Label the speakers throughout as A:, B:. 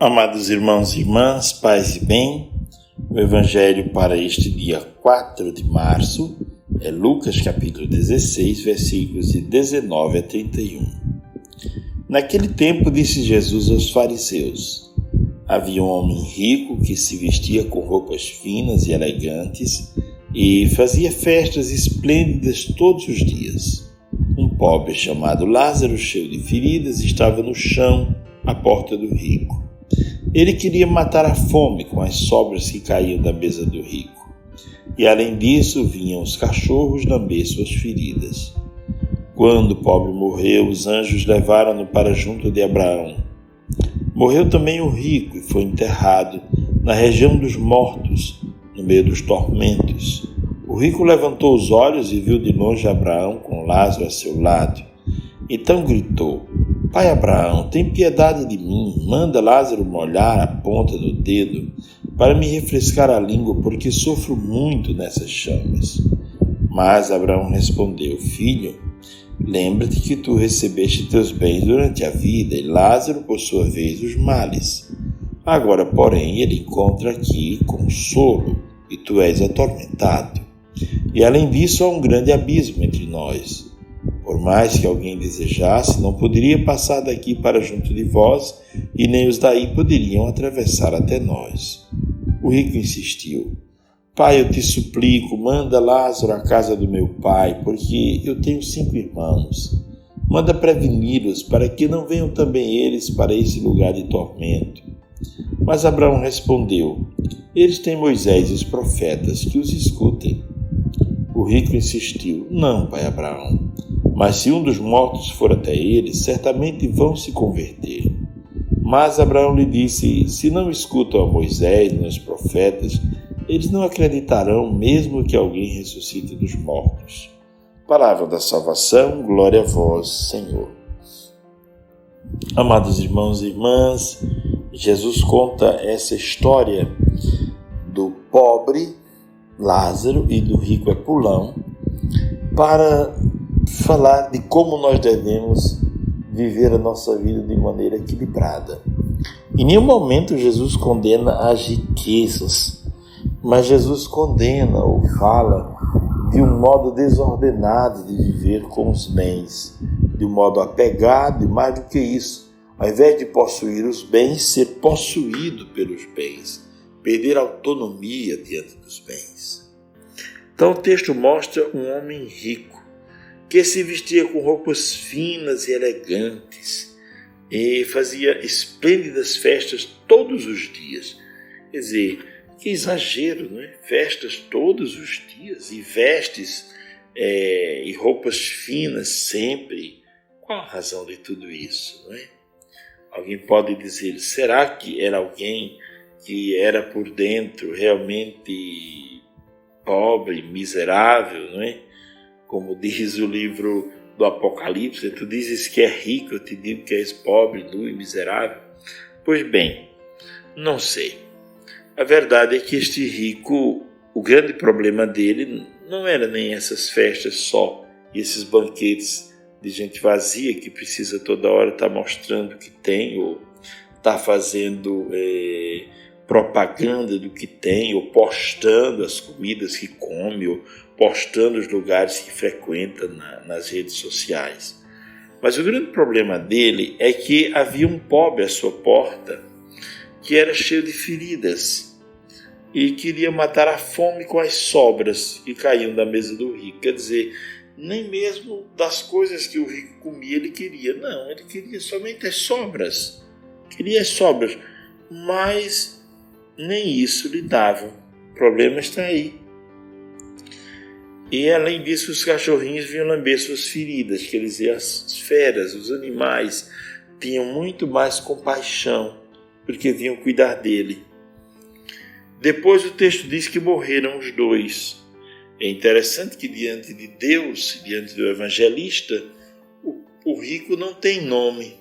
A: Amados irmãos e irmãs, paz e bem, o Evangelho para este dia 4 de março é Lucas capítulo 16, versículos de 19 a 31. Naquele tempo disse Jesus aos fariseus: havia um homem rico que se vestia com roupas finas e elegantes e fazia festas esplêndidas todos os dias. Um pobre chamado Lázaro, cheio de feridas, estava no chão à porta do rico. Ele queria matar a fome com as sobras que caíam da mesa do rico. E além disso, vinham os cachorros lamber suas feridas. Quando o pobre morreu, os anjos levaram-no para junto de Abraão. Morreu também o rico e foi enterrado na região dos mortos, no meio dos tormentos. O rico levantou os olhos e viu de longe Abraão com Lázaro a seu lado. Então gritou: Pai Abraão, tem piedade de mim, manda Lázaro molhar a ponta do dedo para me refrescar a língua, porque sofro muito nessas chamas. Mas Abraão respondeu: Filho, lembra-te que tu recebeste teus bens durante a vida e Lázaro, por sua vez, os males. Agora, porém, ele encontra aqui consolo e tu és atormentado. E além disso, há um grande abismo entre nós. Por mais que alguém desejasse, não poderia passar daqui para junto de vós, e nem os daí poderiam atravessar até nós. O rico insistiu: Pai, eu te suplico, manda Lázaro à casa do meu pai, porque eu tenho 5 irmãos. Manda preveni-los, para que não venham também eles para esse lugar de tormento. Mas Abraão respondeu: Eles têm Moisés e os profetas, que os escutem. O rico insistiu: Não, pai Abraão. Mas se um dos mortos for até eles, certamente vão se converter. Mas Abraão lhe disse: Se não escutam a Moisés nem os profetas, eles não acreditarão, mesmo que alguém ressuscite dos mortos. Palavra da salvação, glória a vós, Senhor. Amados irmãos e irmãs, Jesus conta essa história do pobre Lázaro e do rico Epulão para falar de como nós devemos viver a nossa vida de maneira equilibrada. Em nenhum momento Jesus condena as riquezas, mas Jesus condena ou fala de um modo desordenado de viver com os bens, de um modo apegado e mais do que isso, ao invés de possuir os bens, ser possuído pelos bens, perder autonomia diante dos bens. Então o texto mostra um homem rico, que se vestia com roupas finas e elegantes e fazia esplêndidas festas todos os dias. Quer dizer, que exagero, não é? Festas todos os dias e vestes e roupas finas sempre. Qual a razão de tudo isso, não é? Alguém pode dizer, será que era alguém que era por dentro realmente pobre, miserável, não é? Como diz o livro do Apocalipse, tu dizes que é rico, eu te digo que és pobre, nu e miserável. Pois bem, não sei. A verdade é que este rico, o grande problema dele não era nem essas festas só, e esses banquetes de gente vazia que precisa toda hora estar mostrando o que tem, ou estar fazendo propaganda do que tem, ou postando as comidas que come, ou postando os lugares que frequenta nas redes sociais. Mas o grande problema dele é que havia um pobre à sua porta que era cheio de feridas e queria matar a fome com as sobras que caíam da mesa do rico. Quer dizer, nem mesmo das coisas que o rico comia ele queria. Não, ele queria somente as sobras. Queria as sobras, mas nem isso lhe davam. O problema está aí. E além disso, os cachorrinhos vinham lamber suas feridas, quer dizer, as feras, os animais, tinham muito mais compaixão, porque vinham cuidar dele. Depois o texto diz que morreram os dois. É interessante que diante de Deus, diante do evangelista, o rico não tem nome.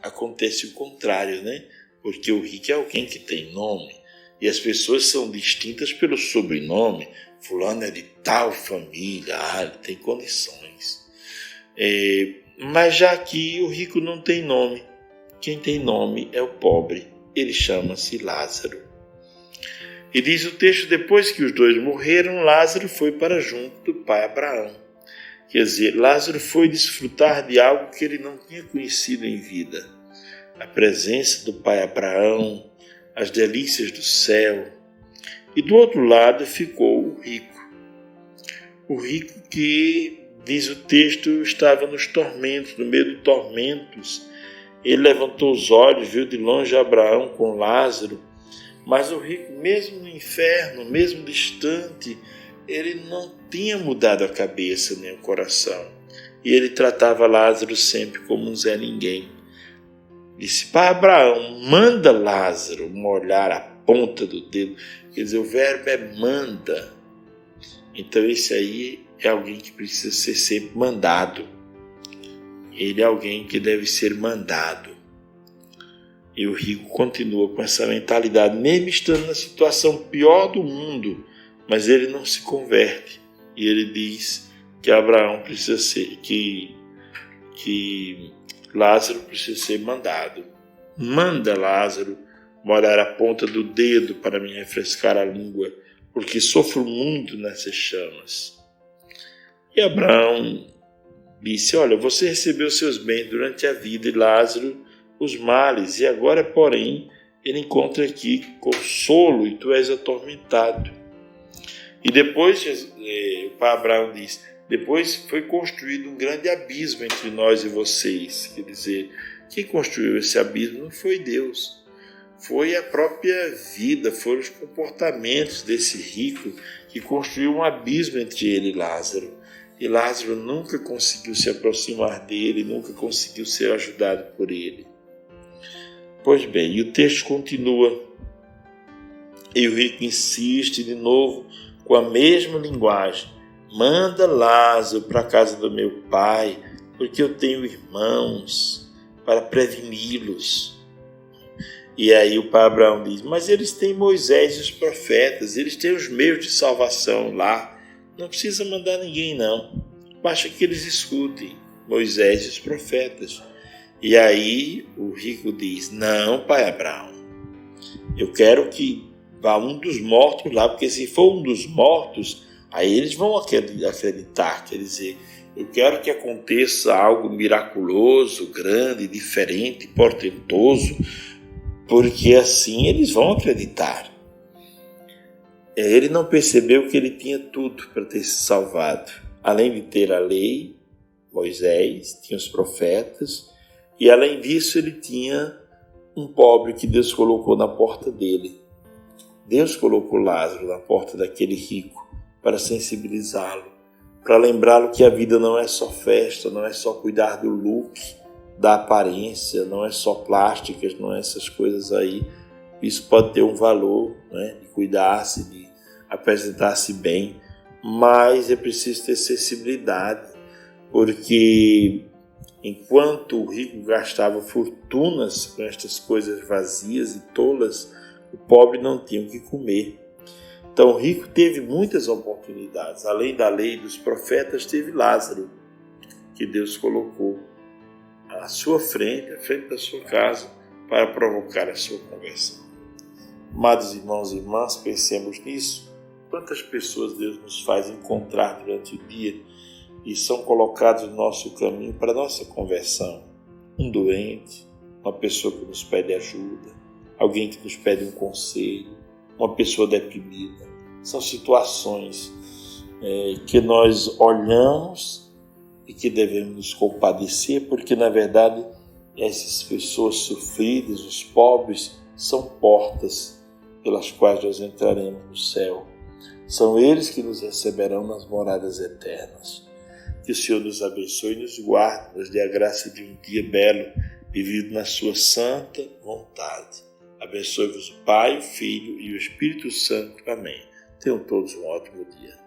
A: Acontece o contrário, né? Porque o rico é alguém que tem nome. E as pessoas são distintas pelo sobrenome. Fulano é de tal família, ele tem condições. Mas já aqui o rico não tem nome. Quem tem nome é o pobre. ele chama-se Lázaro. E diz o texto, depois que os dois morreram, Lázaro foi para junto do pai Abraão. Quer dizer, Lázaro foi desfrutar de algo que ele não tinha conhecido em vida. A presença do pai Abraão, as delícias do céu. E do outro lado ficou o rico. O rico que, diz o texto, estava nos tormentos, no meio de tormentos. Ele levantou os olhos, viu de longe Abraão com Lázaro, mas o rico, mesmo no inferno, mesmo distante, ele não tinha mudado a cabeça nem o coração. E ele tratava Lázaro sempre como um Zé Ninguém. Disse para Abraão, manda Lázaro molhar a ponta do dedo. Quer dizer, o verbo é manda. Então esse aí é alguém que precisa ser sempre mandado. Ele é alguém que deve ser mandado. E o rico continua com essa mentalidade, mesmo estando na situação pior do mundo, mas ele não se converte. E ele diz que Abraão precisa ser, que Lázaro precisa ser mandado. Manda Lázaro molhar a ponta do dedo para me refrescar a língua, porque sofro muito nessas chamas. E Abraão disse, olha, você recebeu seus bens durante a vida e Lázaro os males, e agora, porém, ele encontra aqui consolo e tu és atormentado. E depois, o pai Abraão diz, depois foi construído um grande abismo entre nós e vocês. Quer dizer, quem construiu esse abismo não foi Deus, foi a própria vida, foram os comportamentos desse rico que construiu um abismo entre ele e Lázaro. E Lázaro nunca conseguiu se aproximar dele, nunca conseguiu ser ajudado por ele. Pois bem, e o texto continua. E o rico insiste de novo com a mesma linguagem. Manda Lázaro para a casa do meu pai, porque eu tenho irmãos, para preveni-los. E aí o pai Abraão diz, mas eles têm Moisés e os profetas, eles têm os meios de salvação lá. Não precisa mandar ninguém não, basta que eles escutem Moisés e os profetas. E aí o rico diz, não, pai Abraão, eu quero que vá um dos mortos lá, porque se for um dos mortos, aí eles vão acreditar, quer dizer, eu quero que aconteça algo miraculoso, grande, diferente, portentoso, porque assim eles vão acreditar. Ele não percebeu que ele tinha tudo para ter se salvado, além de ter a lei, Moisés, tinha os profetas, e além disso ele tinha um pobre que Deus colocou na porta dele. Deus colocou Lázaro na porta daquele rico para sensibilizá-lo, para lembrá-lo que a vida não é só festa, não é só cuidar do look, da aparência, não é só plásticas, não é essas coisas aí. Isso pode ter um valor, né, de cuidar-se, de apresentar-se bem, mas é preciso ter sensibilidade, porque enquanto o rico gastava fortunas com estas coisas vazias e tolas, o pobre não tinha o que comer. Então o rico teve muitas oportunidades. Além da lei dos profetas, teve Lázaro, que Deus colocou à sua frente, à frente da sua casa, para provocar a sua conversão. Amados irmãos e irmãs, pensemos nisso. Quantas pessoas Deus nos faz encontrar durante o dia e são colocados no nosso caminho para a nossa conversão. Um doente, uma pessoa que nos pede ajuda, alguém que nos pede um conselho, uma pessoa deprimida. São situações que nós olhamos e que devemos nos compadecer, porque na verdade essas pessoas sofridas, os pobres, são portas pelas quais nós entraremos no céu. São eles que nos receberão nas moradas eternas. Que o Senhor nos abençoe e nos guarde, nos dê a graça de um dia belo, vivido na sua santa vontade. Abençoe-vos o Pai, o Filho e o Espírito Santo. Amém. Tenham todos um ótimo dia.